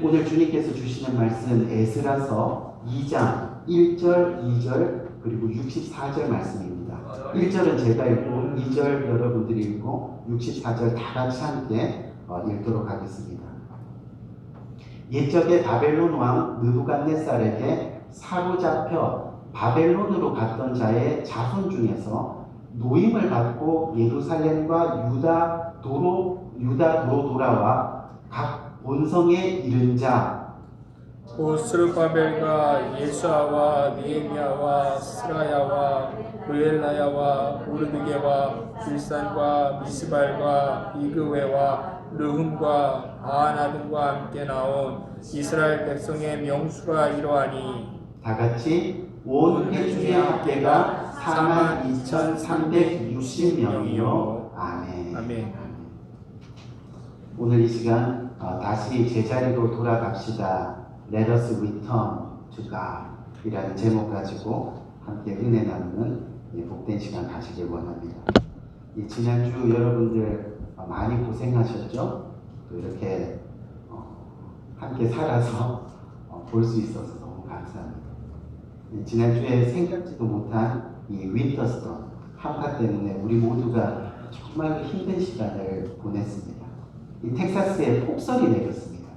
오늘 주님께서 주시는 말씀 에스라서 2장 1절, 2절 그리고 64절 말씀입니다. 1절은 제가 읽고 2절 여러분들이 읽고 64절 다 같이 함께 읽도록 하겠습니다. 옛적에 바벨론 왕 느부갓네살에게 사로잡혀 바벨론으로 갔던 자의 자손 중에서 노임을 받고 예루살렘과 유다도로 돌아와 각 본성에 이른 자 곧 스룹바벨과 예수아와 느헤미야와 스라야와 의엘나야와 모르드게와 빌산과 미스발과 비그웨와 르훔과 바하나 등과 함께 나온 이스라엘 백성의 명수가 이러하니 다같이 온 회중의 합계가 42,360명이요. 아멘. 아멘. 오늘 이 시간 다시 제자리로 돌아갑시다. Let us return to God 이라는 제목 가지고 함께 은혜 나누는 복된 시간 가시길 원합니다. 지난주 여러분들 많이 고생하셨죠? 또 이렇게 함께 살아서 볼 수 있어서 너무 감사합니다. 지난주에 생각지도 못한 이 윈터스톰 한파 때문에 우리 모두가 정말 힘든 시간을 보냈습니다. 이 텍사스에 폭설이 내렸습니다.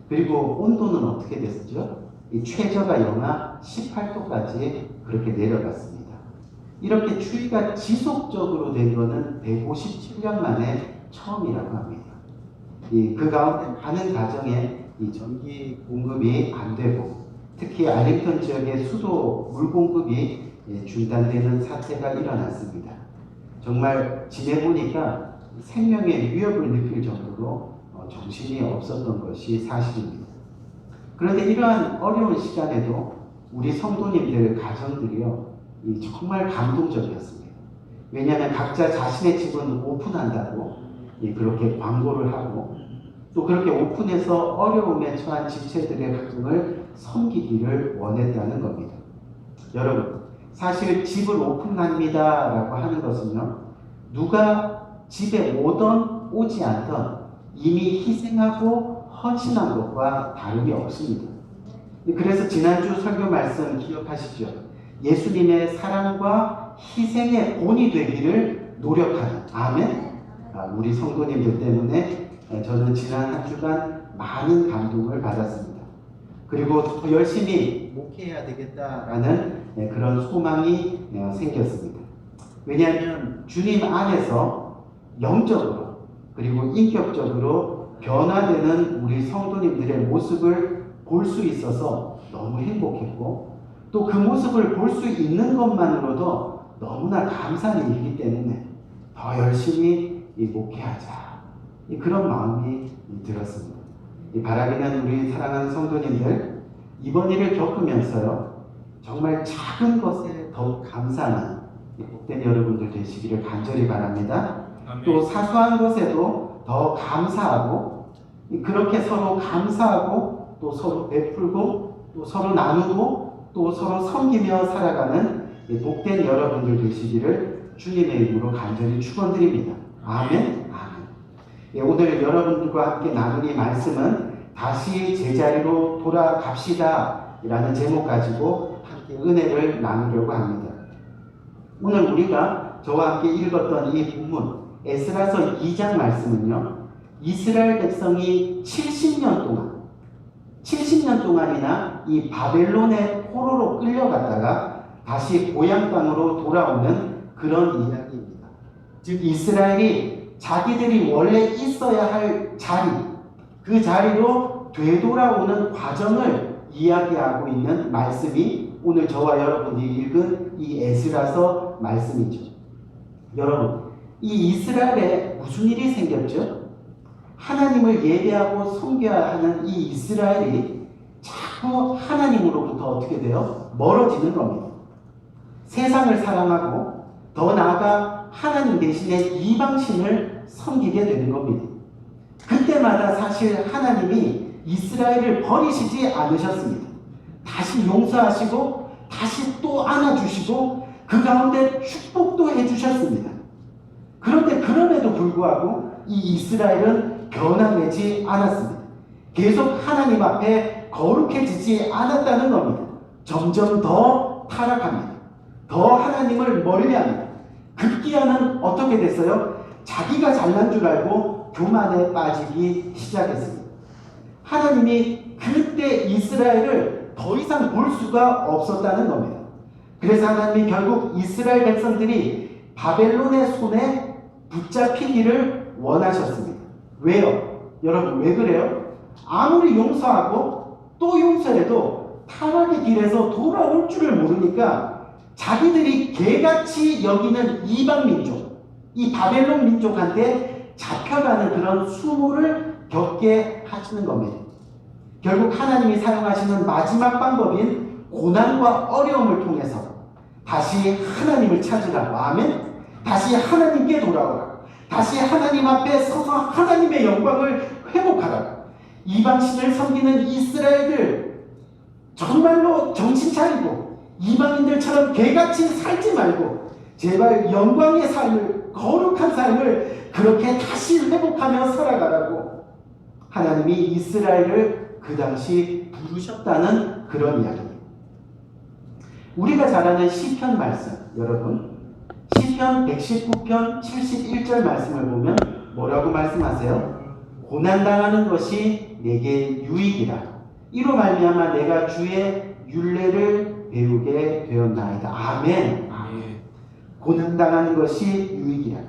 그리고 온도는 어떻게 됐죠? 이 최저가 영하 18도까지 그렇게 내려갔습니다. 이렇게 추위가 지속적으로 된 것은 157년 만에 처음이라고 합니다. 그 가운데 많은 가정에 이 전기 공급이 안 되고 특히 알링턴 지역의 수도 물 공급이 중단되는 사태가 일어났습니다. 정말 지내보니까 생명의 위협을 느낄 정도로 정신이 없었던 것이 사실입니다. 그런데 이러한 어려운 시간에도 우리 성도님들 가정들이요 정말 감동적이었습니다. 왜냐하면 각자 자신의 집은 오픈한다고 그렇게 광고를 하고 또 그렇게 오픈해서 어려움에 처한 지체들의 가정을 섬기기를 원했다는 겁니다. 여러분, 사실 집을 오픈합니다 라고 하는 것은요 누가 집에 오지 않던 이미 희생하고 헌신한 것과 다름이 없습니다. 그래서 지난주 설교 말씀 기억하시죠? 예수님의 사랑과 희생의 본이 되기를 노력하는 아멘. 우리 성도님들 때문에 저는 지난 한 주간 많은 감동을 받았습니다. 그리고 더 열심히 목회해야 되겠다라는 그런 소망이 생겼습니다. 왜냐하면 주님 안에서 영적으로 그리고 인격적으로 변화되는 우리 성도님들의 모습을 볼 수 있어서 너무 행복했고 또 그 모습을 볼 수 있는 것만으로도 너무나 감사한 일이기 때문에 더 열심히 목회하자 그런 마음이 들었습니다. 바라기는 우리 사랑하는 성도님들 이번 일을 겪으면서요 정말 작은 것에 더 감사하는 복된 여러분들 되시기를 간절히 바랍니다. 아멘. 또 사소한 것에도 더 감사하고 그렇게 서로 감사하고 또 서로 베풀고 또 서로 나누고 또 서로 섬기며 살아가는 복된 여러분들 되시기를 주님의 이름으로 간절히 축원드립니다. 아멘. 아멘. 오늘 여러분들과 함께 나누니 말씀은 다시 제자리로 돌아갑시다 라는 제목 가지고 함께 은혜를 나누려고 합니다. 오늘 우리가 저와 함께 읽었던 이 본문 에스라서 2장 말씀은요 이스라엘 백성이 70년 동안이나 이 바벨론의 포로로 끌려갔다가 다시 고향 땅으로 돌아오는 그런 이야기입니다. 즉 이스라엘이 자기들이 원래 있어야 할 자리, 그 자리로 되돌아오는 과정을 이야기하고 있는 말씀이 오늘 저와 여러분이 읽은 이 에스라서 말씀이죠. 여러분, 이 이스라엘에 무슨 일이 생겼죠? 하나님을 예배하고 섬겨야 하는 이 이스라엘이 자꾸 하나님으로부터 어떻게 돼요? 멀어지는 겁니다. 세상을 사랑하고 더 나아가 하나님 대신에 이방신을 섬기게 되는 겁니다. 그때마다 사실 하나님이 이스라엘을 버리시지 않으셨습니다. 다시 용서하시고 다시 또 안아주시고 그 가운데 축복도 해주셨습니다. 그런데 그럼에도 불구하고 이 이스라엘은 변함되지 않았습니다. 계속 하나님 앞에 거룩해지지 않았다는 겁니다. 점점 더 타락합니다. 더 하나님을 멀리합니다. 급기야는 어떻게 됐어요? 자기가 잘난 줄 알고 교만에 빠지기 시작했습니다. 하나님이 그때 이스라엘을 더 이상 볼 수가 없었다는 겁니다. 그래서 하나님이 결국 이스라엘 백성들이 바벨론의 손에 붙잡히기를 원하셨습니다. 왜요? 여러분 왜 그래요? 아무리 용서하고 또 용서해도 타락의 길에서 돌아올 줄을 모르니까 자기들이 개같이 여기는 이방 민족, 이 바벨론 민족한테 잡혀가는 그런 수모를 겪게 하시는 겁니다. 결국 하나님이 사용하시는 마지막 방법인 고난과 어려움을 통해서 다시 하나님을 찾으라고, 아멘? 다시 하나님께 돌아오라고, 다시 하나님 앞에 서서 하나님의 영광을 회복하라고, 이방신을 섬기는 이스라엘들 정말로 정신 차리고 이방인들처럼 개같이 살지 말고 제발 영광의 삶을, 거룩한 삶을 그렇게 다시 회복하며 살아가라고 하나님이 이스라엘을 그 당시 부르셨다는 그런 이야기입니다. 우리가 잘 아는 시편 말씀, 여러분 시편 119편 71절 말씀을 보면 뭐라고 말씀하세요? 고난당하는 것이 내게 유익이라, 이로 말미암아 내가 주의 율례를 배우게 되었나이다. 아멘. 고난당하는 것이 유익이라.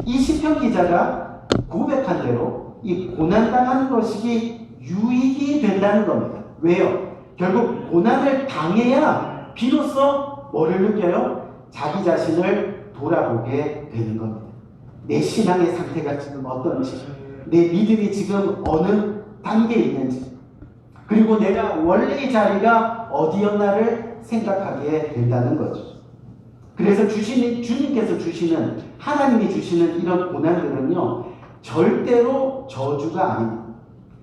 이 시편 기자가 고백한 대로 이 고난당하는 것이 유익이 된다는 겁니다. 왜요? 결국 고난을 당해야 비로소 뭐를 느껴요? 자기 자신을 돌아보게 되는 겁니다. 내 신앙의 상태가 지금 어떤지, 내 믿음이 지금 어느 단계에 있는지, 그리고 내가 원래의 자리가 어디였나를 생각하게 된다는 거죠. 그래서 주님께서 주시는, 하나님이 주시는 이런 고난들은요, 절대로 저주가 아닙니다.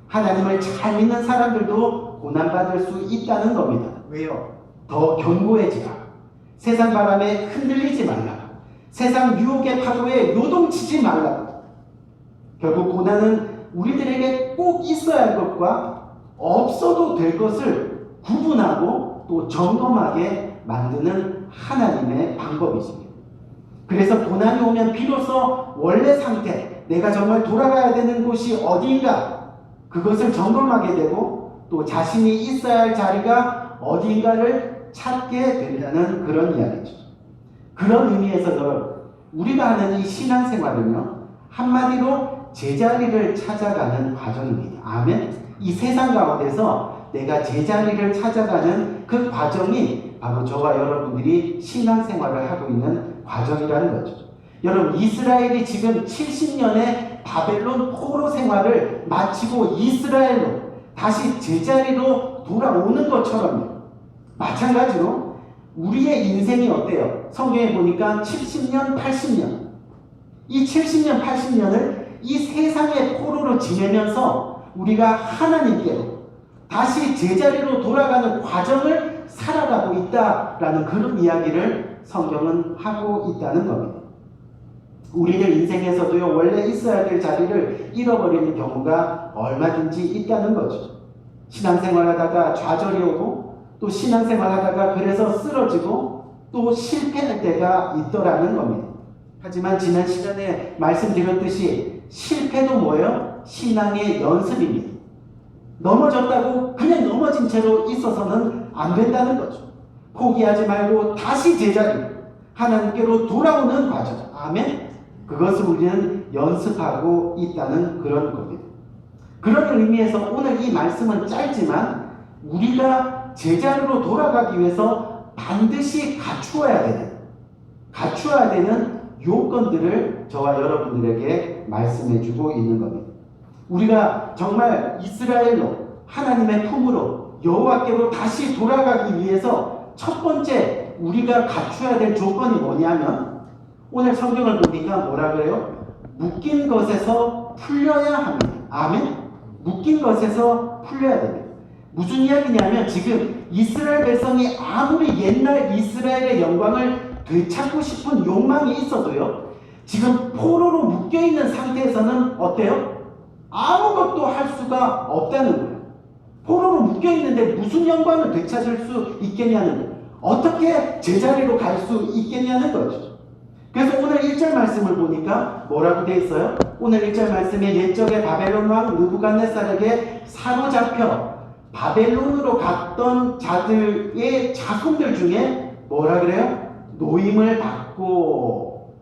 하나님을 잘 믿는 사람들도 고난받을 수 있다는 겁니다. 왜요? 더 견고해지라, 세상 바람에 흔들리지 말라, 세상 유혹의 파도에 요동치지 말라. 결국 고난은 우리들에게 꼭 있어야 할 것과 없어도 될 것을 구분하고 또 점검하게 만드는 하나님의 방법이십니다. 그래서 고난이 오면 비로소 원래 상태, 내가 정말 돌아가야 되는 곳이 어디인가, 그것을 점검하게 되고 또 자신이 있어야 할 자리가 어디인가를 찾게 된다는 그런 이야기죠. 그런 의미에서 여러분, 우리가 하는 이 신앙생활은요, 한마디로 제자리를 찾아가는 과정입니다. 아멘. 이 세상 가운데서 내가 제자리를 찾아가는 그 과정이 바로 저와 여러분들이 신앙생활을 하고 있는 과정이라는 거죠. 여러분, 이스라엘이 지금 70년의 바벨론 포로 생활을 마치고 이스라엘로 다시 제자리로 돌아오는 것처럼요, 마찬가지로 우리의 인생이 어때요? 성경에 보니까 70년, 80년, 이 70년, 80년을 이 세상의 포로로 지내면서 우리가 하나님께로 다시 제자리로 돌아가는 과정을 살아가고 있다라는 그런 이야기를 성경은 하고 있다는 겁니다. 우리들 인생에서도요, 원래 있어야 될 자리를 잃어버리는 경우가 얼마든지 있다는 거죠. 신앙생활 하다가 좌절이 오고, 또 신앙생활 하다가 그래서 쓰러지고 또 실패할 때가 있더라는 겁니다. 하지만 지난 시간에 말씀드렸듯이 실패도 뭐예요? 신앙의 연습입니다. 넘어졌다고 그냥 넘어진 채로 있어서는 안 된다는 거죠. 포기하지 말고 다시 제자리, 하나님께로 돌아오는 과정. 아멘. 그것을 우리는 연습하고 있다는 그런 겁니다. 그런 의미에서 오늘 이 말씀은 짧지만 우리가 제자리로 돌아가기 위해서 반드시 갖추어야 되는 요건들을 저와 여러분들에게 말씀해주고 있는 겁니다. 우리가 정말 이스라엘로, 하나님의 품으로, 여호와께로 다시 돌아가기 위해서 첫 번째 우리가 갖춰야 될 조건이 뭐냐면, 오늘 성경을 보니까 뭐라 그래요? 묶인 것에서 풀려야 합니다. 아멘? 묶인 것에서 풀려야 됩니다. 무슨 이야기냐면, 지금 이스라엘 백성이 아무리 옛날 이스라엘의 영광을 되찾고 싶은 욕망이 있어도요, 지금 포로로 묶여있는 상태에서는 어때요? 아무것도 할 수가 없다는 거예요. 포로로 묶여 있는데 무슨 영광을 되찾을 수 있겠냐는 거예요. 어떻게 제자리로 갈 수 있겠냐는 거죠. 그래서 오늘 1절 말씀을 보니까 뭐라고 되어 있어요? 오늘 1절 말씀에 옛적에 바벨론 왕 느부갓네살에게 사로잡혀 바벨론으로 갔던 자들의 자손들 중에 뭐라 그래요? 노임을 받고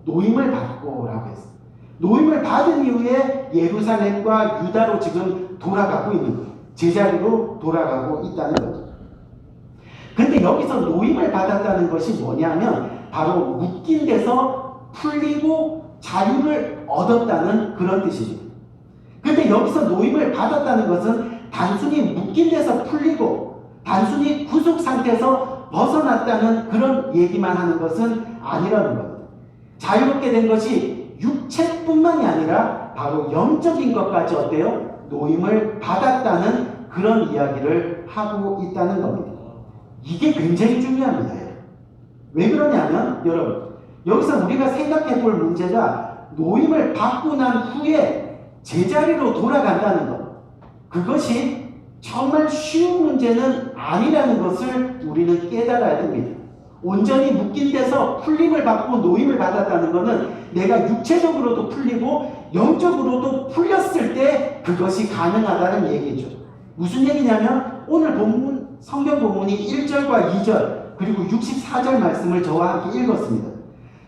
라고 했어요. 노임을 받은 이후에 예루살렘과 유다로 지금 돌아가고 있는 거예요. 제자리로 돌아가고 있다는 거죠. 근데 여기서 노임을 받았다는 것이 뭐냐면 바로 묶인 데서 풀리고 자유를 얻었다는 그런 뜻입니다. 근데 여기서 노임을 받았다는 것은 단순히 묶인 데서 풀리고 단순히 구속 상태에서 벗어났다는 그런 얘기만 하는 것은 아니라는 겁니다. 자유롭게 된 것이 육체뿐만이 아니라 바로 영적인 것까지 어때요? 노임을 받았다는 그런 이야기를 하고 있다는 겁니다. 이게 굉장히 중요합니다. 왜 그러냐면 여러분, 여기서 우리가 생각해 볼 문제가 노임을 받고 난 후에 제자리로 돌아간다는 것, 그것이 정말 쉬운 문제는 아니라는 것을 우리는 깨달아야 됩니다. 온전히 묶인 데서 풀림을 받고 노임을 받았다는 것은 내가 육체적으로도 풀리고 영적으로도 풀렸을 때 그것이 가능하다는 얘기죠. 무슨 얘기냐면 오늘 본문, 성경 본문이 1절과 2절 그리고 64절 말씀을 저와 함께 읽었습니다.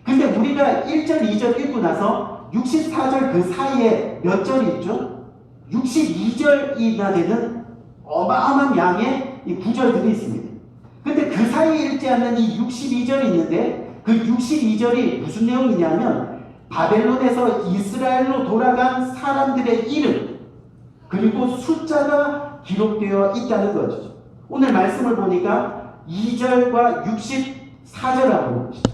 근데 우리가 1절, 2절 읽고 나서 64절 그 사이에 몇 절이 있죠? 62절이나 되는 어마어마한 양의 이 구절들이 있습니다. 근데 그 사이에 읽지 않는 이 62절이 있는데 그 62절이 무슨 내용이냐면 바벨론에서 이스라엘로 돌아간 사람들의 이름 그리고 숫자가 기록되어 있다는 거죠. 오늘 말씀을 보니까 2절과 64절하고 봅시다.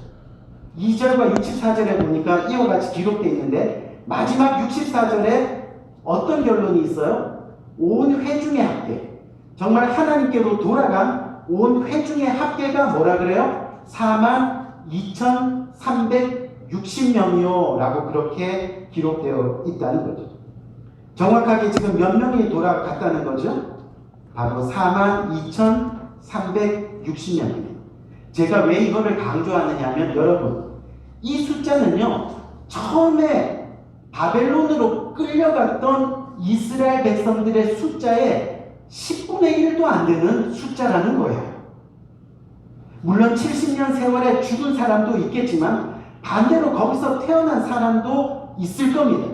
2절과 64절에 보니까 이와 같이 기록되어 있는데 마지막 64절에 어떤 결론이 있어요? 온 회중의 합계. 정말 하나님께로 돌아간 온 회중의 합계가 뭐라 그래요? 42,360명이요 라고 그렇게 기록되어 있다는 거죠. 정확하게 지금 몇 명이 돌아갔다는 거죠? 바로 42,360명입니다. 제가 왜 이거를 강조하느냐 하면 여러분, 이 숫자는요 처음에 바벨론으로 끌려갔던 이스라엘 백성들의 숫자의 10분의 1도 안 되는 숫자라는 거예요. 물론 70년 세월에 죽은 사람도 있겠지만 반대로 거기서 태어난 사람도 있을 겁니다.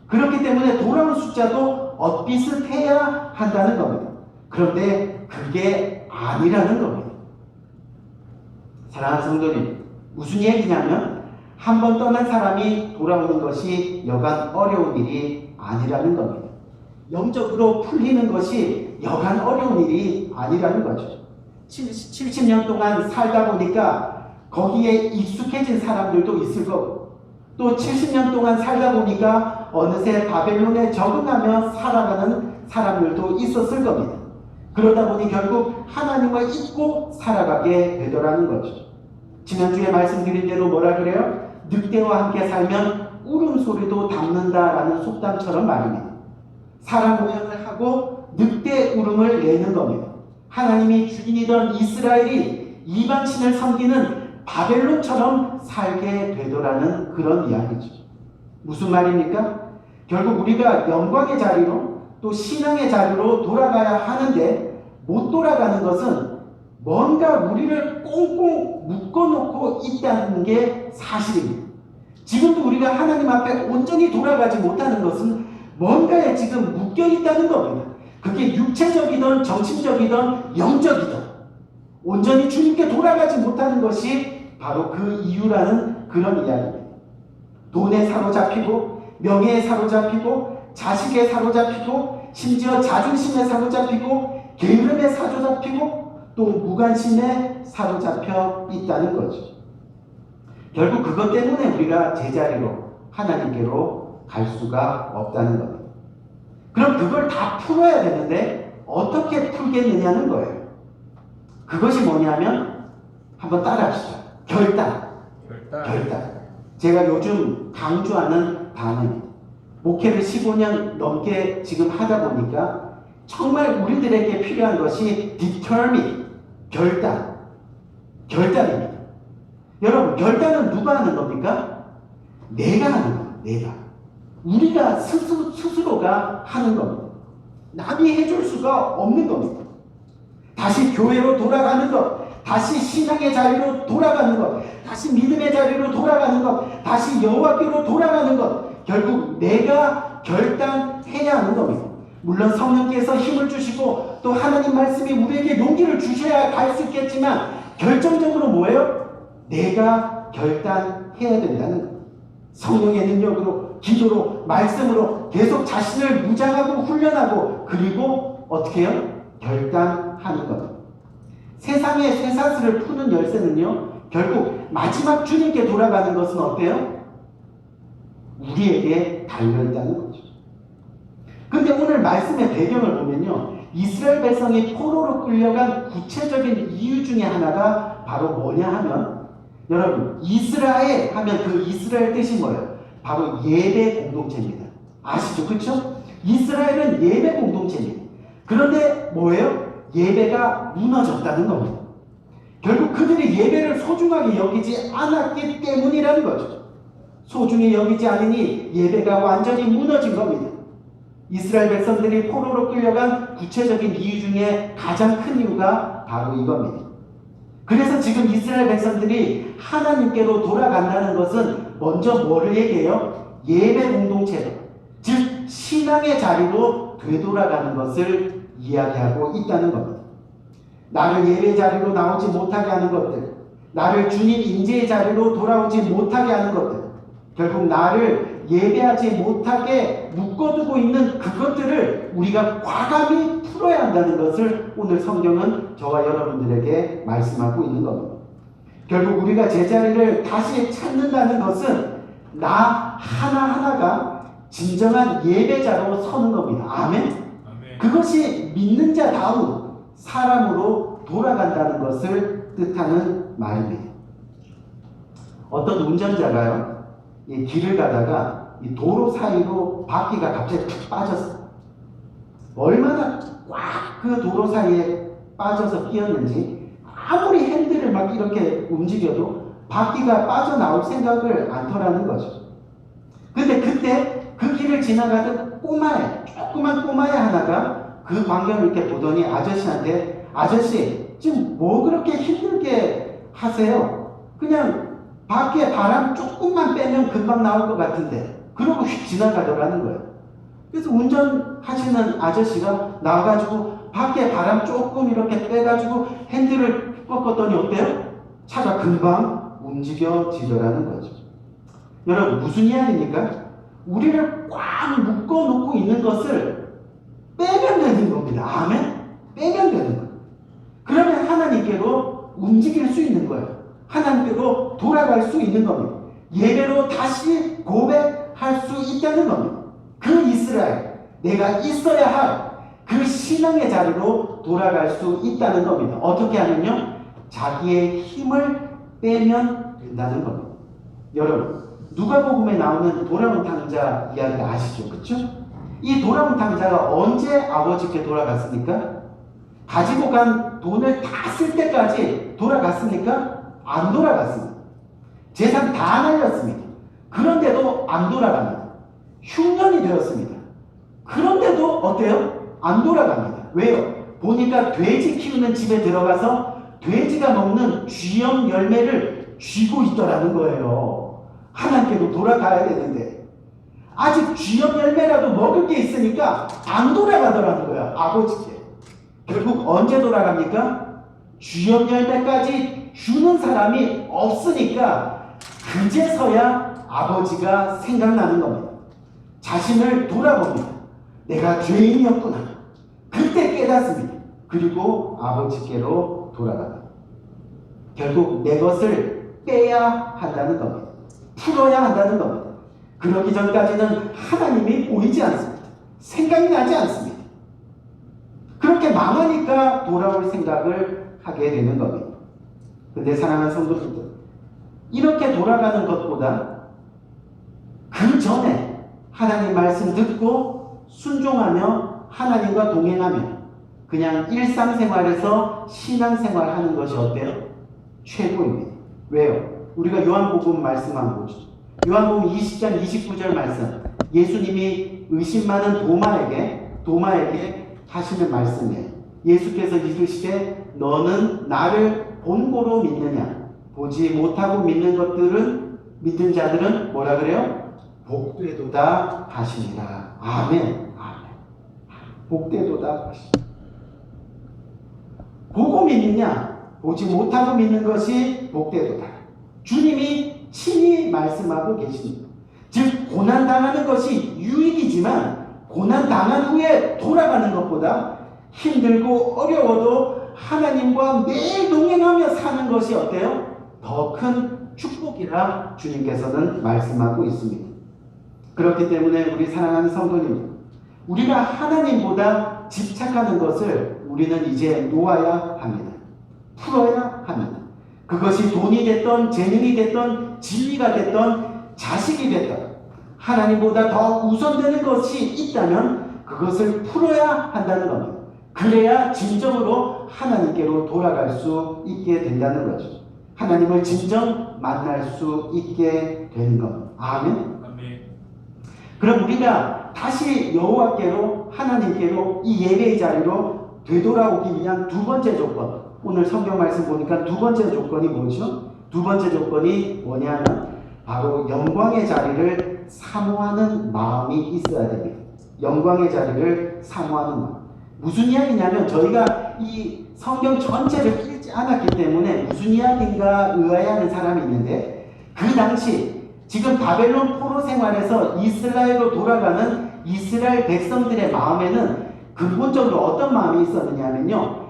그렇기 때문에 돌아온 숫자도 엇비슷해야 한다는 겁니다. 그런데 그게 아니라는 겁니다. 사랑하는 성도님, 무슨 얘기냐면 한 번 떠난 사람이 돌아오는 것이 여간 어려운 일이 아니라는 겁니다. 영적으로 풀리는 것이 여간 어려운 일이 아니라는 거죠. 70년 동안 살다 보니까 거기에 익숙해진 사람들도 있을 거고 또 70년 동안 살다 보니까 어느새 바벨론에 적응하며 살아가는 사람들도 있었을 겁니다. 그러다 보니 결국 하나님을 잊고 살아가게 되더라는 거죠. 지난주에 말씀드린 대로 뭐라 그래요? 늑대와 함께 살면 울음소리도 닮는다라는 속담처럼 말입니다. 사람 모양을 하고 늑대 울음을 내는 겁니다. 하나님이 주인이던 이스라엘이 이방신을 섬기는 바벨론처럼 살게 되더라는 그런 이야기죠. 무슨 말입니까? 결국 우리가 영광의 자리로 또 신앙의 자리로 돌아가야 하는데 못 돌아가는 것은 뭔가 우리를 꽁꽁 묶어놓고 있다는 게 사실입니다. 지금도 우리가 하나님 앞에 온전히 돌아가지 못하는 것은 뭔가에 지금 묶여 있다는 겁니다. 그게 육체적이든 정신적이든 영적이든 온전히 주님께 돌아가지 못하는 것이 바로 그 이유라는 그런 이야기입니다. 돈에 사로잡히고 명예에 사로잡히고 자식에 사로잡히고 심지어 자존심에 사로잡히고 게으름에 사로잡히고 또 무관심에 사로잡혀 있다는 거죠. 결국 그것 때문에 우리가 제자리로 하나님께로 갈 수가 없다는 겁니다. 그럼 그걸 다 풀어야 되는데 어떻게 풀겠느냐는 거예요. 그것이 뭐냐면 한번 따라합시다. 결단. 제가 요즘 강조하는 단어입니다. 목회를 15년 넘게 지금 하다 보니까 정말 우리들에게 필요한 것이 determine, 결단입니다. 여러분, 결단은 누가 하는 겁니까? 내가 하는 겁니다. 내가. 우리가 스스로가 하는 겁니다. 남이 해줄 수가 없는 겁니다. 다시 교회로 돌아가는 것, 다시 신앙의 자리로 돌아가는 것, 다시 믿음의 자리로 돌아가는 것, 다시 여호와께로 돌아가는 것, 결국 내가 결단해야 하는 겁니다. 물론 성령께서 힘을 주시고 또 하나님 말씀이 우리에게 용기를 주셔야 갈 수 있겠지만 결정적으로 뭐예요? 내가 결단해야 된다는 거예요. 성령의 능력으로, 기도로, 말씀으로 계속 자신을 무장하고 훈련하고 그리고 어떻게 해요? 결단하는 겁니다. 세상의 쇠사슬을 푸는 열쇠는요, 결국 마지막 주님께 돌아가는 것은 어때요? 우리에게 달려있다는 거죠. 근데 오늘 말씀의 배경을 보면요, 이스라엘 백성이 포로로 끌려간 구체적인 이유 중에 하나가 바로 뭐냐 하면, 여러분, 이스라엘 하면 그 이스라엘 뜻이 뭐예요? 바로 예배 공동체입니다. 아시죠? 그렇죠? 이스라엘은 예배 공동체입니다. 그런데 뭐예요? 예배가 무너졌다는 겁니다. 결국 그들이 예배를 소중하게 여기지 않았기 때문이라는 거죠. 소중히 여기지 않으니 예배가 완전히 무너진 겁니다. 이스라엘 백성들이 포로로 끌려간 구체적인 이유 중에 가장 큰 이유가 바로 이겁니다. 그래서 지금 이스라엘 백성들이 하나님께로 돌아간다는 것은 먼저 뭐를 얘기해요? 예배 공동체로, 즉 신앙의 자리로 되돌아가는 것을 이야기하고 있다는 겁니다. 나를 예배 자리로 나오지 못하게 하는 것들, 나를 주님 임재의 자리로 돌아오지 못하게 하는 것들, 결국 나를 예배하지 못하게 묶어두고 있는 그것들을 우리가 과감히 풀어야 한다는 것을 오늘 성경은 저와 여러분들에게 말씀하고 있는 겁니다. 결국 우리가 제자리를 다시 찾는다는 것은 나 하나하나가 진정한 예배자로 서는 겁니다. 아멘? 그것이 믿는 자다운 사람으로 돌아간다는 것을 뜻하는 말입니다. 어떤 운전자가요, 이 길을 가다가 이 도로 사이로 바퀴가 갑자기 툭 빠졌어요. 얼마나 꽉 그 도로 사이에 빠져서 끼었는지 아무리 핸들을 막 이렇게 움직여도 바퀴가 빠져나올 생각을 안 터라는 거죠. 근데 그때 그 길을 지나가던 조그만 꼬마애 하나가 그 광경을 이렇게 보더니 아저씨한테, 아저씨 지금 뭐 그렇게 힘들게 하세요? 그냥 밖에 바람 조금만 빼면 금방 나올 것 같은데, 그러고 휙 지나가더라는 거예요. 그래서 운전하시는 아저씨가 나와가지고 밖에 바람 조금 이렇게 빼가지고 핸들을 꺾었더니 어때요? 차가 금방 움직여지더라는 거죠. 여러분, 무슨 이야기입니까? 우리를 꽉 묶어놓고 있는 것을 빼면 되는 겁니다. 아멘? 빼면 되는 거예요. 그러면 하나님께로 움직일 수 있는 거예요. 하나님께로 돌아갈 수 있는 겁니다. 예배로 다시 고백할 수 있다는 겁니다. 그 이스라엘, 내가 있어야 할 그 신앙의 자리로 돌아갈 수 있다는 겁니다. 어떻게 하면요? 자기의 힘을 빼면 된다는 겁니다. 여러분, 누가복음에 나오는 돌아온 탕자 이야기 아시죠? 그렇죠? 이 돌아온 탕자가 언제 아버지께 돌아갔습니까? 가지고 간 돈을 다 쓸 때까지 돌아갔습니까? 안 돌아갔습니다. 재산 다 날렸습니다. 그런데도 안 돌아갑니다. 흉년이 되었습니다. 그런데도 어때요? 안 돌아갑니다. 왜요? 보니까 돼지 키우는 집에 들어가서 돼지가 먹는 쥐염 열매를 쥐고 있더라는 거예요. 하나님께로 돌아가야 되는데 아직 쥐염 열매라도 먹을 게 있으니까 안 돌아가더라는 거예요. 아버지께. 결국 언제 돌아갑니까? 쥐염 열매까지 주는 사람이 없으니까 그제서야 아버지가 생각나는 겁니다. 자신을 돌아봅니다. 내가 죄인이었구나. 그때 깨닫습니다. 그리고 아버지께로 돌아갑니다. 결국 내 것을 빼야 한다는 겁니다. 풀어야 한다는 겁니다. 그러기 전까지는 하나님이 보이지 않습니다. 생각이 나지 않습니다. 그렇게 망하니까 돌아올 생각을 하게 되는 겁니다. 근데 사랑하는 성도님들, 이렇게 돌아가는 것보다 그 전에 하나님 말씀 듣고 순종하며 하나님과 동행하며 그냥 일상생활에서 신앙생활 하는 것이 어때요? 최고입니다. 왜요? 우리가 요한복음 말씀 한번 보시죠. 요한복음 20장 29절 말씀. 예수님이 의심 많은 도마에게 하시는 말씀이에요. 예수께서 이르시되 너는 나를 본고로 믿느냐? 보지 못하고 믿는 자들은 뭐라 그래요? 복되도다 하시니라. 아멘. 아멘. 복되도다 하시니라. 보고 믿느냐? 보지 못하고 믿는 것이 복되도다. 주님이 친히 말씀하고 계십니다. 즉 고난당하는 것이 유익이지만 고난당한 후에 돌아가는 것보다 힘들고 어려워도 하나님과 매일 동행하며 사는 것이 어때요? 더 큰 축복이라 주님께서는 말씀하고 있습니다. 그렇기 때문에 우리 사랑하는 성도님, 우리가 하나님보다 집착하는 것을 우리는 이제 놓아야 합니다. 풀어야 합니다. 그것이 돈이 됐던 재능이 됐던 지위가 됐던 자식이 됐던 하나님보다 더 우선되는 것이 있다면 그것을 풀어야 한다는 겁니다. 그래야 진정으로 하나님께로 돌아갈 수 있게 된다는 거죠. 하나님을 진정 만날 수 있게 되는 겁니다. 아멘. 그럼 우리가 다시 여호와께로 하나님께로 이 예배의 자리로 되돌아오기 위한 두 번째 조건, 오늘 성경 말씀 보니까 두 번째 조건이 뭐죠? 두 번째 조건이 뭐냐면 바로 영광의 자리를 사모하는 마음이 있어야 됩니다. 영광의 자리를 사모하는 마음. 무슨 이야기냐면 저희가 이 성경 전체를 읽지 않았기 때문에 무슨 이야기인가 의아해하는 사람이 있는데, 그 당시 지금 바벨론 포로 생활에서 이스라엘로 돌아가는 이스라엘 백성들의 마음에는 근본적으로 어떤 마음이 있었느냐면요,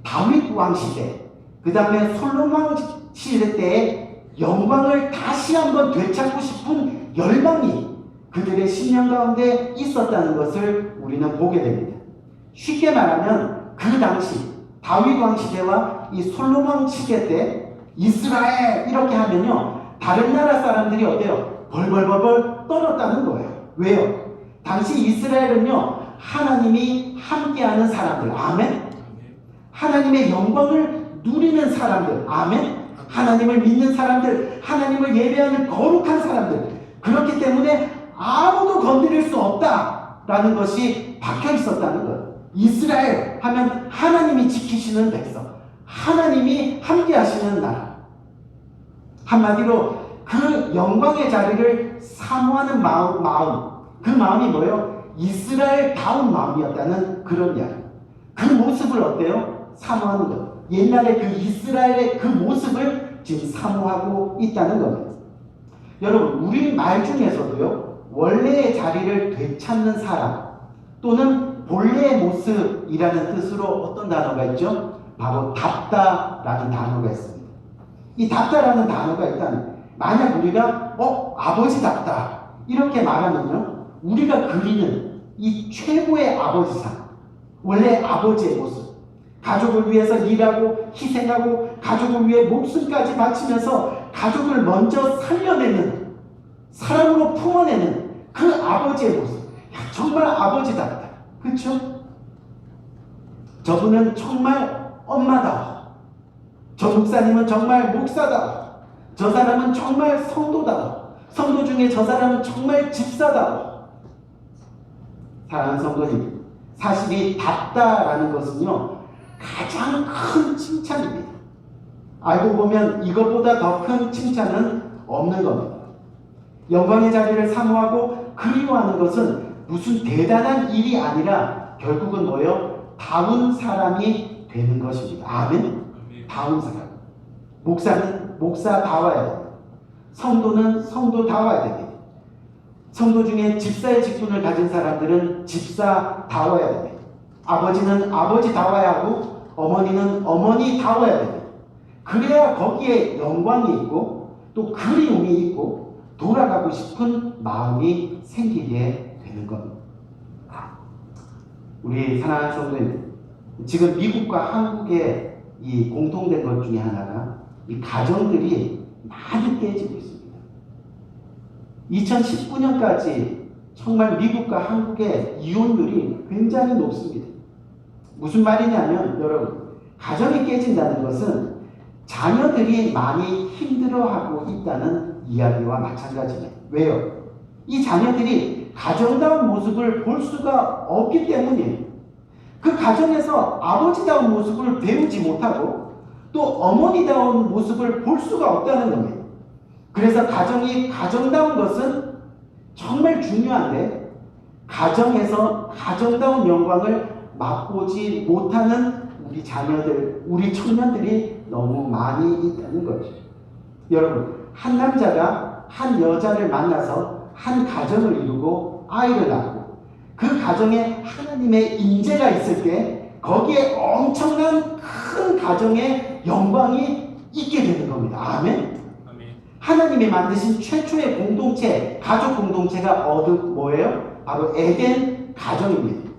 다윗 왕 시대, 그 다음에 솔로몬 시대 때의 영광을 다시 한번 되찾고 싶은 열망이 그들의 심령 가운데 있었다는 것을 우리는 보게 됩니다. 쉽게 말하면 그 당시 다윗 왕 시대와 이 솔로몬 시대 때 이스라엘 이렇게 하면요, 다른 나라 사람들이 어때요? 벌벌벌벌 떨었다는 거예요. 왜요? 당시 이스라엘은요, 하나님이 함께하는 사람들, 아멘. 하나님의 영광을 누리는 사람들, 아멘. 하나님을 믿는 사람들, 하나님을 예배하는 거룩한 사람들. 그렇기 때문에 아무도 건드릴 수 없다라는 것이 박혀 있었다는 거예요. 이스라엘 하면 하나님이 지키시는 백성, 하나님이 함께하시는 나라. 한마디로 그 영광의 자리를 사모하는 마음, 그 마음이 뭐예요? 이스라엘다운 마음이었다는 그런 이야기. 그 모습을 어때요? 사모하는 것. 옛날에 그 이스라엘의 그 모습을 지금 사모하고 있다는 겁니다. 여러분, 우리 말 중에서도요, 원래의 자리를 되찾는 사람 또는 본래의 모습이라는 뜻으로 어떤 단어가 있죠? 바로 답다라는 단어가 있습니다. 이 답다라는 단어가 일단, 만약 우리가 아버지답다 이렇게 말하면요, 우리가 그리는 이 최고의 아버지상, 원래 아버지의 모습, 가족을 위해서 일하고 희생하고 가족을 위해 목숨까지 바치면서 가족을 먼저 살려내는, 사랑으로 품어내는 그 아버지의 모습. 야, 정말 아버지답다. 그렇죠? 저분은 정말 엄마다워. 저 목사님은 정말 목사다워. 저 사람은 정말 성도다워. 성도 중에 저 사람은 정말 집사다워. 사랑하는 성도님, 사실 이 답다라는 것은요, 가장 큰 칭찬입니다. 알고 보면 이것보다 더 큰 칭찬은 없는 겁니다. 영광의 자리를 사모하고 그리워하는 것은 무슨 대단한 일이 아니라 결국은 뭐예요? 다운 사람이 되는 것입니다. 아멘? 다운 사람. 목사는 목사다워야 됩니다. 성도는 성도다워야 됩니다. 성도 중에 집사의 직분을 가진 사람들은 집사다워야 됩니다. 아버지는 아버지다워야 하고 어머니는 어머니다워야 됩니다. 그래야 거기에 영광이 있고 또 그리움이 있고 돌아가고 싶은 마음이 생기게 되는 겁니다. 우리 사랑하는 성도님, 지금 미국과 한국의 이 공통된 것 중에 하나가 이 가정들이 많이 깨지고 있습니다. 2019년까지 정말 미국과 한국의 이혼율이 굉장히 높습니다. 무슨 말이냐면 여러분, 가정이 깨진다는 것은 자녀들이 많이 힘들어하고 있다는 이야기와 마찬가지입니다. 왜요? 이 자녀들이 가정다운 모습을 볼 수가 없기 때문이에요. 그 가정에서 아버지다운 모습을 배우지 못하고 또 어머니다운 모습을 볼 수가 없다는 겁니다. 그래서 가정이 가정다운 것은 정말 중요한데 가정에서 가정다운 영광을 맛보지 못하는 우리 자녀들, 우리 청년들이 너무 많이 있다는 거죠. 여러분, 한 남자가 한 여자를 만나서 한 가정을 이루고 아이를 낳고 그 가정에 하나님의 인재가 있을 때 거기에 엄청난 큰 가정의 영광이 있게 되는 겁니다. 아멘. 하나님이 만드신 최초의 공동체, 가족 공동체가 뭐예요? 바로 에덴 가정입니다.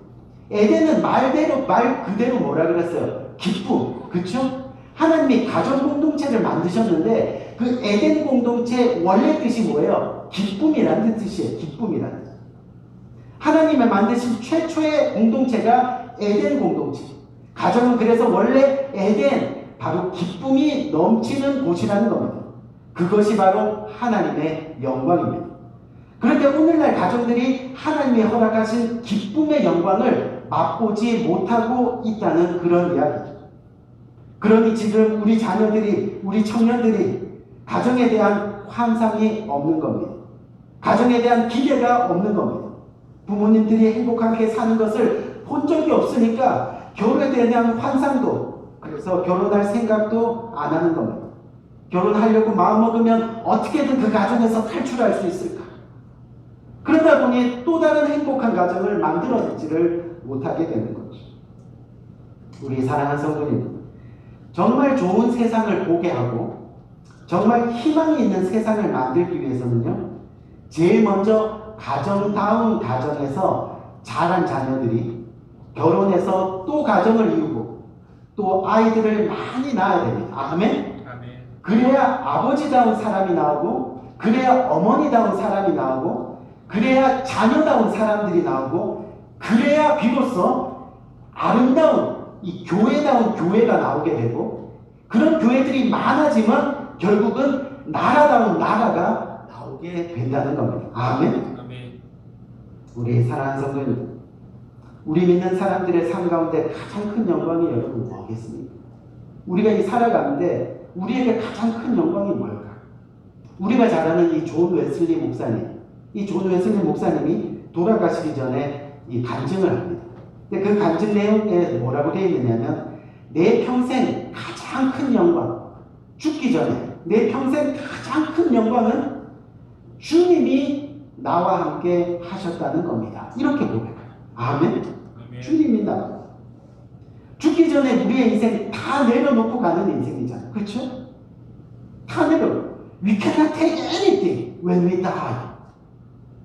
에덴은 말 그대로 뭐라 그랬어요? 기쁨. 그쵸? 하나님이 가정 공동체를 만드셨는데 그 에덴 공동체 원래 뜻이 뭐예요? 기쁨이라는 뜻이에요. 기쁨이라는 뜻. 하나님이 만드신 최초의 공동체가 에덴 공동체. 가정은 그래서 원래 에덴, 바로 기쁨이 넘치는 곳이라는 겁니다. 그것이 바로 하나님의 영광입니다. 그런데 오늘날 가정들이 하나님이 허락하신 기쁨의 영광을 맛보지 못하고 있다는 그런 이야기죠. 그러니 지금 우리 자녀들이, 우리 청년들이 가정에 대한 환상이 없는 겁니다. 가정에 대한 기대가 없는 겁니다. 부모님들이 행복하게 사는 것을 본 적이 없으니까 결혼에 대한 환상도, 그래서 결혼할 생각도 안 하는 겁니다. 결혼하려고 마음먹으면 어떻게든 그 가정에서 탈출할 수 있을까? 그러다 보니 또 다른 행복한 가정을 만들어내지를 못하게 되는 거죠. 우리 사랑하는 성도님, 정말 좋은 세상을 보게 하고 정말 희망이 있는 세상을 만들기 위해서는요, 제일 먼저 가정다운 가정에서 자란 자녀들이 결혼해서 또 가정을 이루고 또 아이들을 많이 낳아야 됩니다. 아멘? 그래야 아버지다운 사람이 나오고, 그래야 어머니다운 사람이 나오고, 그래야 자녀다운 사람들이 나오고, 그래야 비로소 아름다운 이 교회다운 교회가 나오게 되고, 그런 교회들이 많아지면 결국은 나라다운 나라가 나오게 된다는 겁니다. 아멘? 우리 사랑하는 성도님, 우리 믿는 사람들의 삶 가운데 가장 큰 영광이 여러분 뭐겠습니까? 우리가 이 살아가는데 우리에게 가장 큰 영광이 뭘까? 우리가 잘 아는 이 존 웨슬리 목사님, 이 존 웨슬리 목사님이 돌아가시기 전에 이 간증을 합니다. 근데 그 간증 내용에 뭐라고 되어 있느냐면, 내 평생 가장 큰 영광, 죽기 전에 내 평생 가장 큰 영광은 주님이 나와 함께 하셨다는 겁니다. 이렇게 고백해요. 아멘? 주님이 나와. 죽기 전에 우리의 인생 다 내려놓고 가는 인생이잖아요. 그렇죠? 다 내려놓고. We cannot take anything when we die.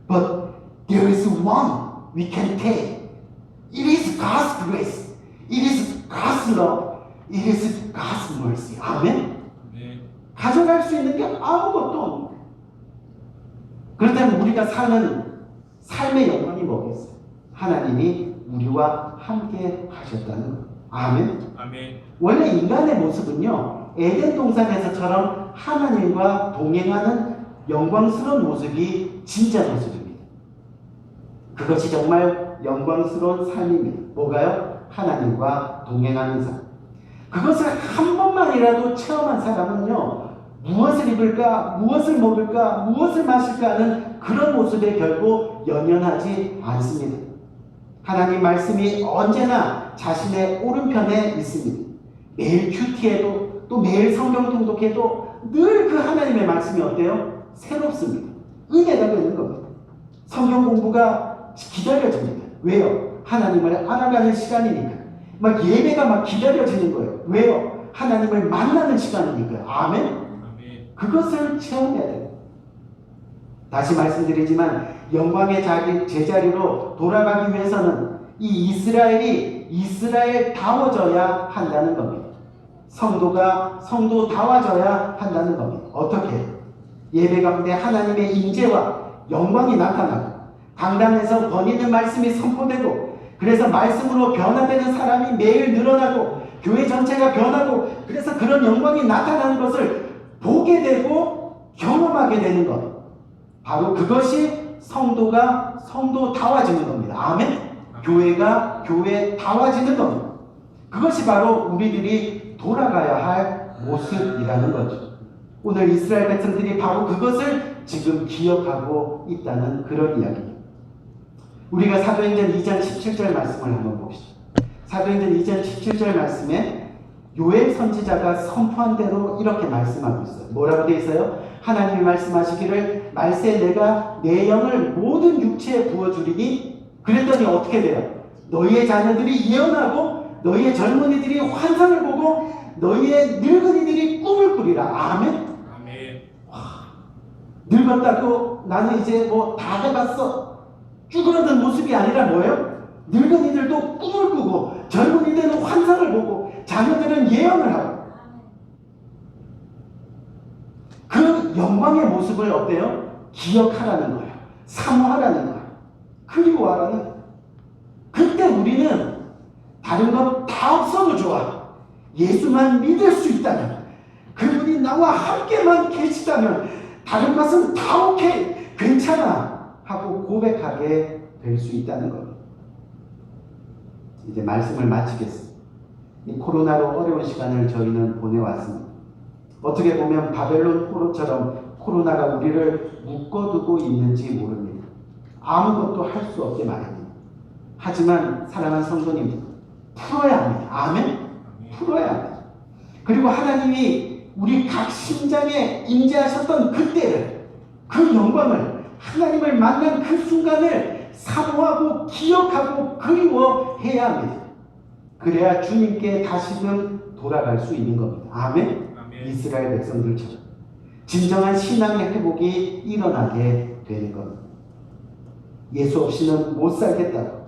But there is one we can take. It is God's grace. It is God's love. It is God's mercy. 아멘? 가져갈 수 있는 게 아무것도 없는 거예요. 그렇다면 우리가 사는 삶의 영광이 뭐겠어요? 하나님이 우리와 함께 하셨다는 거예요. 아멘? 원래 인간의 모습은요, 에덴 동산에서처럼 하나님과 동행하는 영광스러운 모습이 진짜 모습입니다. 그것이 정말 영광스러운 삶입니다. 뭐가요? 하나님과 동행하는 삶. 그것을 한 번만이라도 체험한 사람은요, 무엇을 입을까, 무엇을 먹을까, 무엇을 마실까 하는 그런 모습에 결국 연연하지 않습니다. 하나님 말씀이 언제나 자신의 오른편에 있습니다. 매일 큐티에도 또 매일 성경 통독해도 늘 그 하나님의 말씀이 어때요? 새롭습니다. 은혜가 되는 겁니다. 성경 공부가 기다려집니다. 왜요? 하나님을 알아가는 시간이니까. 막 예배가 막 기다려지는 거예요. 왜요? 하나님을 만나는 시간이니까요. 아멘? 그것을 체험해야 돼요. 다시 말씀드리지만 영광의 제자리로 돌아가기 위해서는 이 이스라엘이 이스라엘다워져야 한다는 겁니다. 성도가 성도다워져야 한다는 겁니다. 어떻게? 예배 가운데 하나님의 임재와 영광이 나타나고, 강단에서 권위있는 말씀이 선포되고 그래서 말씀으로 변화되는 사람이 매일 늘어나고 교회 전체가 변하고 그래서 그런 영광이 나타나는 것을 보게 되고 경험하게 되는 것. 바로 그것이 성도가 성도다워지는 겁니다. 아멘. 교회가 교회다워지는 겁니다. 그것이 바로 우리들이 돌아가야 할 모습이라는 거죠. 오늘 이스라엘 백성들이 바로 그것을 지금 기억하고 있다는 그런 이야기입니다. 우리가 사도행전 2장 17절 말씀을 한번 봅시다. 사도행전 2장 17절 말씀에 요엘 선지자가 선포한 대로 이렇게 말씀하고 있어요. 뭐라고 되어 있어요? 하나님이 말씀하시기를 말세 내가 내 영을 모든 육체에 부어주리니 그랬더니 어떻게 돼요? 너희의 자녀들이 예언하고 너희의 젊은이들이 환상을 보고 너희의 늙은이들이 꿈을 꾸리라. 아멘. 아멘. 늙었다고 나는 이제 뭐 다 돼봤어. 쭈그러든 모습이 아니라 뭐예요? 늙은이들도 꿈을 꾸고 젊은이들은 환상을 보고 자녀들은 예언을 하고 그 영광의 모습을 어때요? 기억하라는 거예요. 사모하라는 거예요. 그리워하라는 거예요. 그때 우리는 다른 것 다 없어도 좋아. 예수만 믿을 수 있다면 그분이 나와 함께만 계시다면 다른 것은 다 오케이 괜찮아 하고 고백하게 될 수 있다는 겁니다. 이제 말씀을 마치겠습니다. 이 코로나로 어려운 시간을 저희는 보내왔습니다. 어떻게 보면 바벨론 포로처럼 코로나가 우리를 묶어두고 있는지 모릅니다. 아무것도 할 수 없게 말입니다. 하지만 사랑하는 성도님 풀어야 합니다. 아멘? 풀어야 합니다. 그리고 하나님이 우리 각 심장에 임재하셨던 그때를 그 영광을 하나님을 만난 그 순간을 사모하고 기억하고 그리워해야 합니다. 그래야 주님께 다시금 돌아갈 수 있는 겁니다. 아멘? 아멘. 이스라엘 백성들처럼 진정한 신앙의 회복이 일어나게 되는 겁니다. 예수 없이는 못 살겠다고.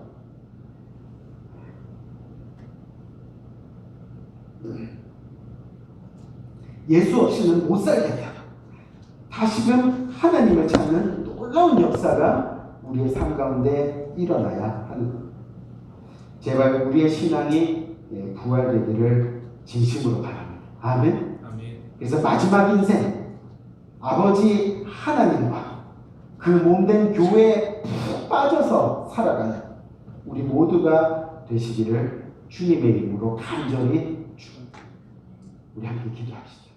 예수 없이는 못 살겠다. 다시금 하나님을 찾는 놀라운 역사가 우리의 삶 가운데 일어나야 하는 겁니다. 제발 우리의 신앙이 부활되기를 진심으로 바랍니다. 아멘. 아멘. 그래서 마지막 인생 아버지 하나님과 그 몸된 교회에 푹 빠져서 살아가는 우리 모두가 되시기를 주님의 이름으로 간절히 축원합니다. 우리 함께 기도합시다.